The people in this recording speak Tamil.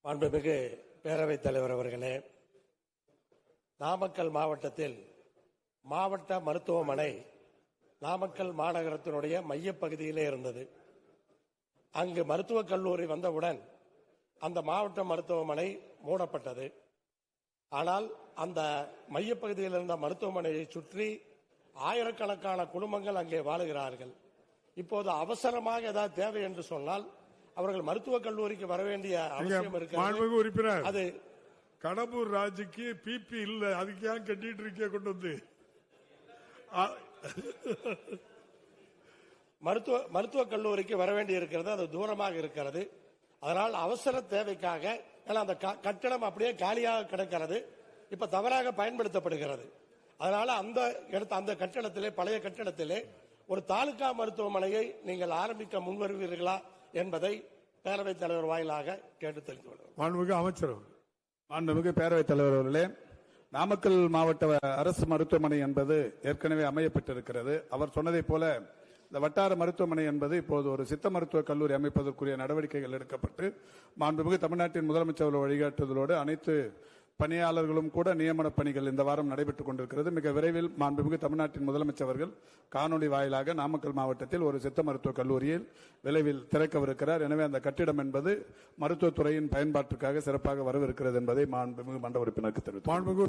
மாண்புமிகு பேரவைத் தலைவர் அவர்களே, நாமக்கல் மாவட்டத்தில் மாவட்ட மருத்துவமனை நாமக்கல் மாநகரத்தினுடைய மையப்பகுதியிலே இருந்தது. அங்கு மருத்துவக் கல்லூரி வந்தவுடன் அந்த மாவட்ட மருத்துவமனை மூடப்பட்டது. ஆனால் அந்த மையப்பகுதியில் இருந்த மருத்துவமனையை சுற்றி ஆயிரக்கணக்கான குடும்பங்கள் அங்கே வாழுகிறார்கள். இப்போது அவசரமாக ஏதாவது தேவை என்று சொன்னால் அவர்கள் மருத்துவக் கல்லூரிக்கு வர வேண்டிய அவசியம் இருக்கிறது. அது கடம்பூர் ராஜுக்கு பிபி இல்ல, அதுக்கு ஏன் கட்டிட்டு இருக்க கொண்டு வந்து மருத்துவக் கல்லூரிக்கு வர வேண்டி இருக்கிறது. அது தூரமாக இருக்கிறது. அதனால் அவசர தேவைக்காக அந்த கட்டடம் அப்படியே காலியாக கிடக்கிறது. இப்ப தவறாக பயன்படுத்தப்படுகிறது. அதனால அந்த கட்டடத்திலே, பழைய கட்டடத்திலே ஒரு தாலுகா மருத்துவமனையை நீங்கள் ஆரம்பிக்க முன்வருவீர்களா என்பதை பேரவைத் தலைவர் வாயிலாக கேட்டு தெரிந்து கொள்கிறோம். மாண்புமிகு அமைச்சர். மாண்புமிகு பேரவைத் தலைவர் அவர்களே, நாமக்கல் மாவட்ட அரசு மருத்துவமனை என்பது ஏற்கனவே அமையப்பட்டிருக்கிறது. அவர் சொன்னதை போல இந்த வட்டார மருத்துவமனை என்பது இப்போது ஒரு சித்த மருத்துவ கல்லூரி அமைப்பதற்குரிய நடவடிக்கைகள் எடுக்கப்பட்டு மாண்புமிகு தமிழ்நாட்டின் முதலமைச்சர் வழிகாட்டுதலோடு அனைத்து பணியாளர்களும் கூட நியமன பணிகள் இந்த வாரம் நடைபெற்றுக் கொண்டிருக்கிறது. மிக விரைவில் மாண்புமிகு தமிழ்நாட்டின் முதலமைச்சர் அவர்கள் காணொலி வாயிலாக நாமக்கல் மாவட்டத்தில் ஒரு சித்த மருத்துவ கல்லூரியில் விரைவில் திறக்கவிருக்கிறார். எனவே அந்த கட்டிடம் என்பது மருத்துவத்துறையின் பயன்பாட்டிற்காக சிறப்பாக வரவிருக்கிறது என்பதை மாண்புமிகு மன்ற உறுப்பினருக்கு தெரிவித்தார்.